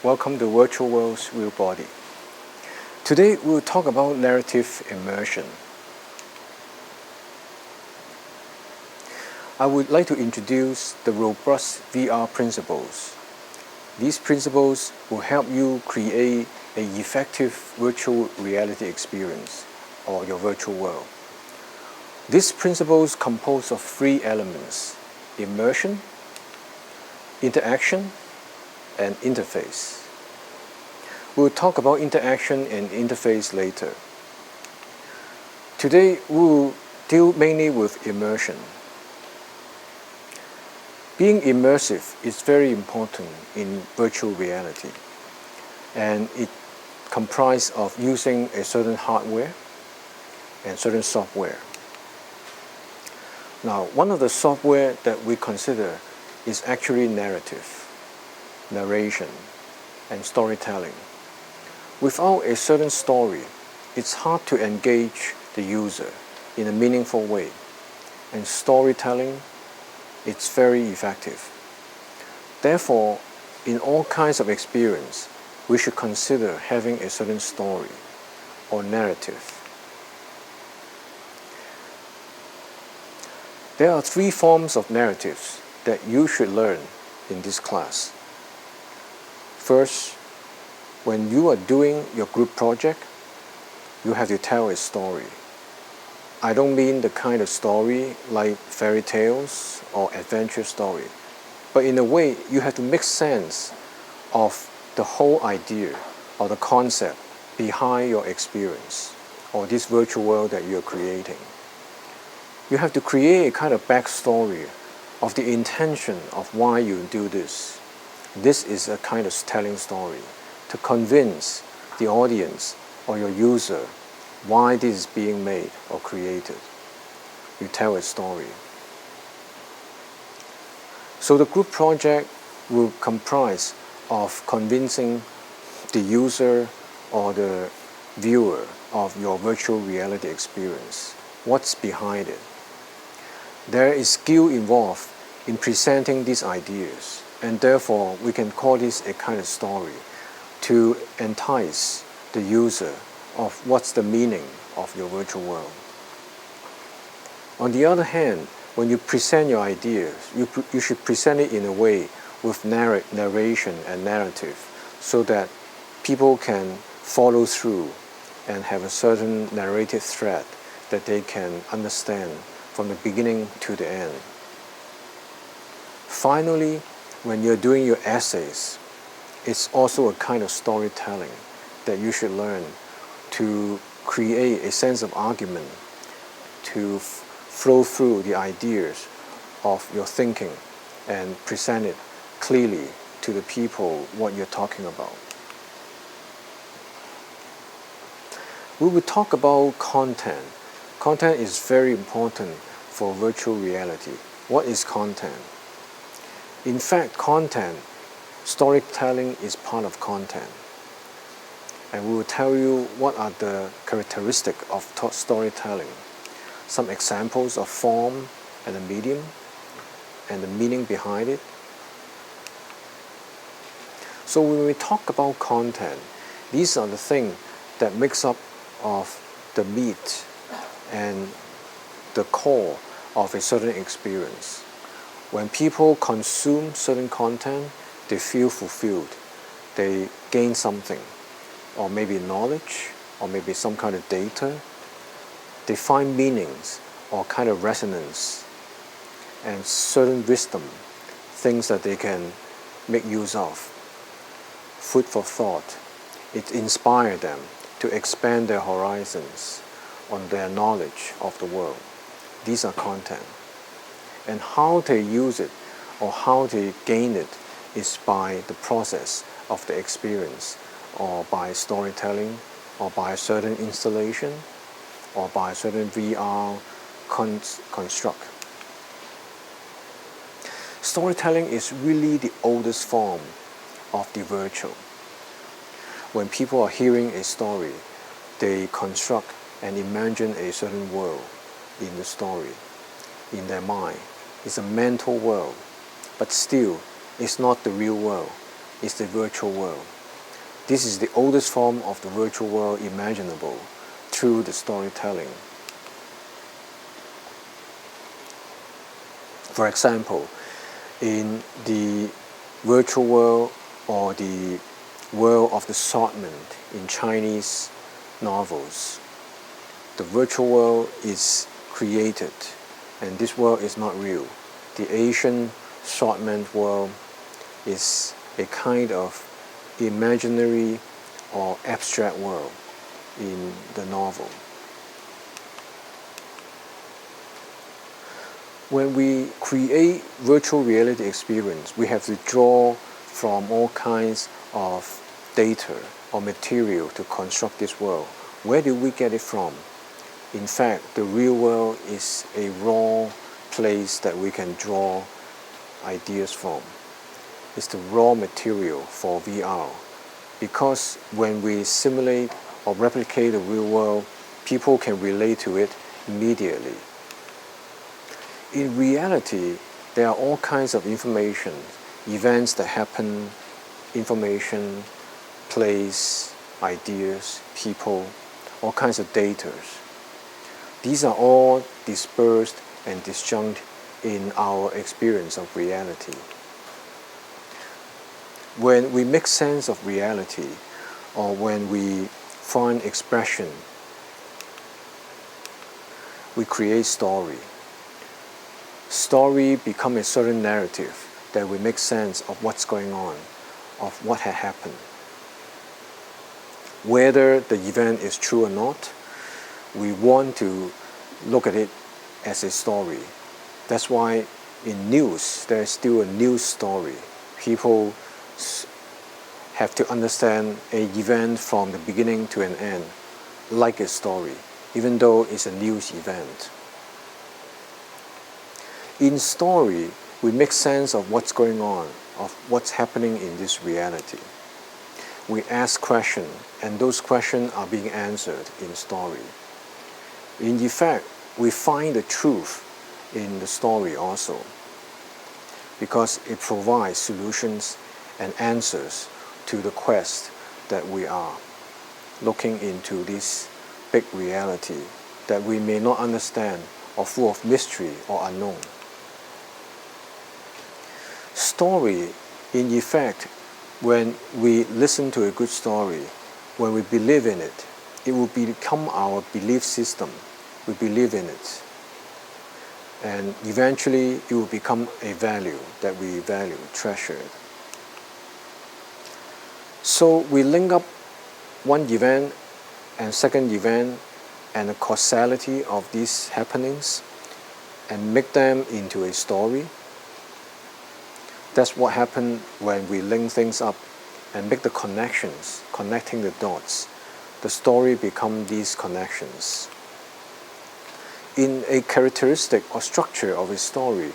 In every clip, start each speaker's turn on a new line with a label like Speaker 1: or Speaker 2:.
Speaker 1: Welcome to Virtual World's Real Body. Today we'll talk about narrative immersion. I would like to introduce the robust VR principles. These principles will help you create an effective virtual reality experience or your virtual world. These principles compose of three elements: immersion, interaction, and interface. We'll talk about interaction and interface later. Today we'll deal mainly with immersion. Being immersive is very important in virtual reality, and it comprises of using a certain hardware and certain software. Now, one of the software that we consider is actually narration, and storytelling. Without a certain story, it's hard to engage the user in a meaningful way, and storytelling, it's very effective. Therefore, in all kinds of experience, we should consider having a certain story or narrative. There are three forms of narratives that you should learn in this class. First, when you are doing your group project, you have to tell a story. I don't mean the kind of story like fairy tales or adventure story, but in a way you have to make sense of the whole idea or the concept behind your experience or this virtual world that you're creating. You have to create a kind of backstory of the intention of why you do this. This is a kind of telling story to convince the audience or your user why this is being made or created. You tell a story. So the group project will comprise of convincing the user or the viewer of your virtual reality experience. What's behind it? There is skill involved in presenting these ideas, and therefore we can call this a kind of story to entice the user of what's the meaning of your virtual world. On the other hand, when you present your ideas, you should present it in a way with narration and narrative so that people can follow through and have a certain narrative thread that they can understand from the beginning to the end. Finally, when you're doing your essays, it's also a kind of storytelling that you should learn to create a sense of argument, to flow through the ideas of your thinking and present it clearly to the people what you're talking about. We will talk about content. Content is very important for virtual reality. What is content? In fact, storytelling is part of content. And we will tell you what are the characteristics of storytelling, some examples of form and the medium, and the meaning behind it. So when we talk about content, these are the things that makes up of the meat and the core of a certain experience. When people consume certain content, they feel fulfilled. They gain something, or maybe knowledge, or maybe some kind of data. They find meanings or kind of resonance and certain wisdom, things that they can make use of. Food for thought. It inspires them to expand their horizons on their knowledge of the world. These are content. And how they use it or how they gain it is by the process of the experience, or by storytelling, or by a certain installation, or by a certain VR construct. Storytelling is really the oldest form of the virtual. When people are hearing a story, they construct and imagine a certain world in the story, in their mind. It's a mental world, but still, it's not the real world. is the virtual world. This is the oldest form of the virtual world imaginable through the storytelling. For example, in the virtual world or the world of the assortment in Chinese novels, the virtual world is created, and this world is not real. The Asian assortment world is a kind of imaginary or abstract world in the novel. When we create virtual reality experience, we have to draw from all kinds of data or material to construct this world. Where do we get it from? In fact, the real world is a raw place that we can draw ideas from. It's the raw material for VR. Because when we simulate or replicate the real world, people can relate to it immediately. In reality, there are all kinds of information, events that happen, information, place, ideas, people, all kinds of data. These are all dispersed and disjunct in our experience of reality. When we make sense of reality, or when we find expression, we create story. Story becomes a certain narrative that we make sense of what's going on, of what had happened. Whether the event is true or not, we want to look at it as a story. That's why in news, there is still a news story. People have to understand an event from the beginning to an end, like a story, even though it's a news event. In story, we make sense of what's going on, of what's happening in this reality. We ask questions, and those questions are being answered in story. In effect, we find the truth in the story also, because it provides solutions and answers to the quest that we are looking into this big reality that we may not understand or full of mystery or unknown. Story, in effect, when we listen to a good story, when we believe in it, it will become our belief system. We believe in it. And eventually it will become a value that we value, treasure. So we link up one event and second event and the causality of these happenings and make them into a story. That's what happens when we link things up and make the connections, connecting the dots. The story becomes these connections. In a characteristic or structure of a story,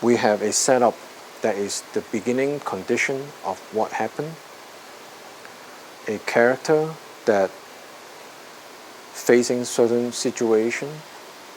Speaker 1: we have a setup that is the beginning condition of what happened, a character that facing certain situation,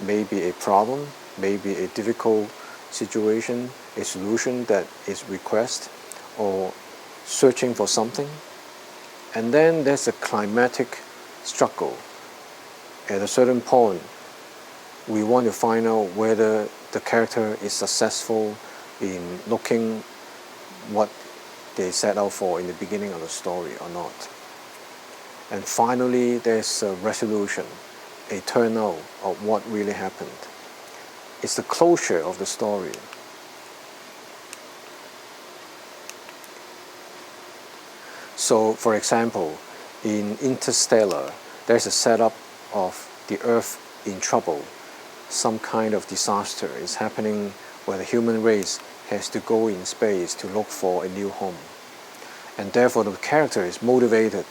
Speaker 1: maybe a problem, maybe a difficult situation, a solution that is requested, or searching for something. And then there's a climatic struggle. At a certain point, we want to find out whether the character is successful in looking what they set out for in the beginning of the story or not. And finally, there's a resolution, a turnout of what really happened. It's the closure of the story. So, for example, in Interstellar, there's a setup of the Earth in trouble. Some kind of disaster is happening where the human race has to go in space to look for a new home. And therefore the character is motivated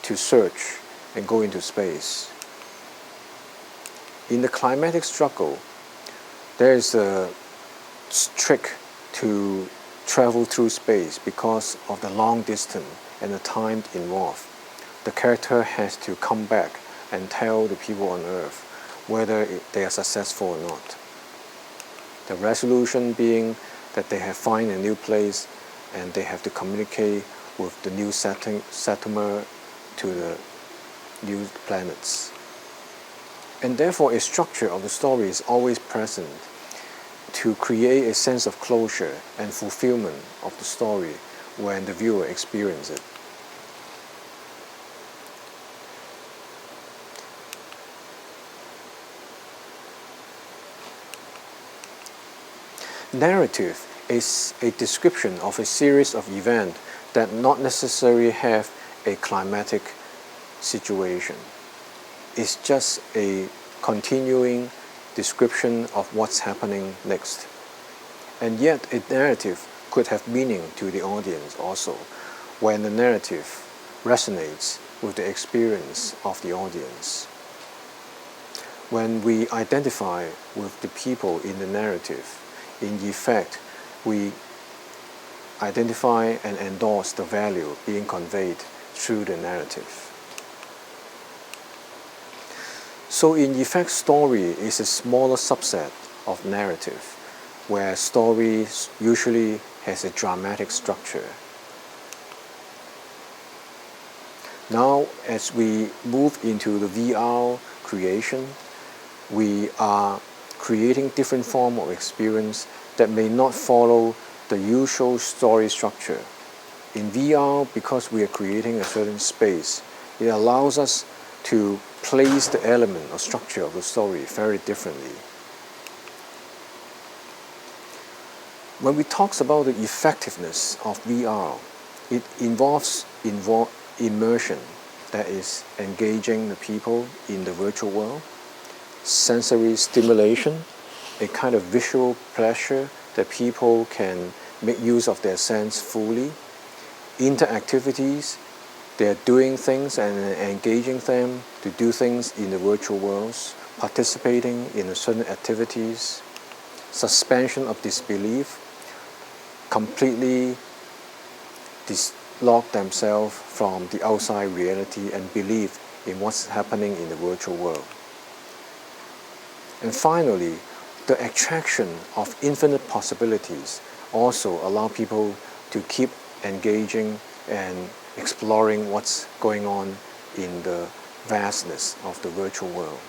Speaker 1: to search and go into space. In the climatic struggle, there is a trick to travel through space because of the long distance and the time involved. The character has to come back and tell the people on Earth whether they are successful or not. The resolution being that they have found a new place and they have to communicate with the new settlement to the new planets. And therefore a structure of the story is always present to create a sense of closure and fulfillment of the story when the viewer experiences it. Narrative is a description of a series of events that not necessarily have a climatic situation. It's just a continuing description of what's happening next. And yet a narrative could have meaning to the audience also when the narrative resonates with the experience of the audience. When we identify with the people in the narrative, in effect, we identify and endorse the value being conveyed through the narrative. So in effect, story is a smaller subset of narrative, where story usually has a dramatic structure. Now, as we move into the VR creation, we are creating different forms of experience that may not follow the usual story structure. In VR, because we are creating a certain space, it allows us to place the element or structure of the story very differently. When we talk about the effectiveness of VR, it involves immersion, that is, engaging the people in the virtual world, sensory stimulation, a kind of visual pleasure that people can make use of their sense fully, interactivities, they're doing things and engaging them to do things in the virtual worlds, participating in certain activities, suspension of disbelief, completely dislodge themselves from the outside reality and believe in what's happening in the virtual world. And finally, the attraction of infinite possibilities also allow people to keep engaging and exploring what's going on in the vastness of the virtual world.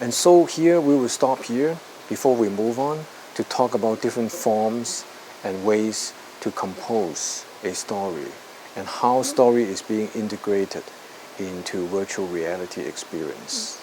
Speaker 1: And so here we will stop here before we move on to talk about different forms and ways to compose a story and how story is being integrated into virtual reality experience.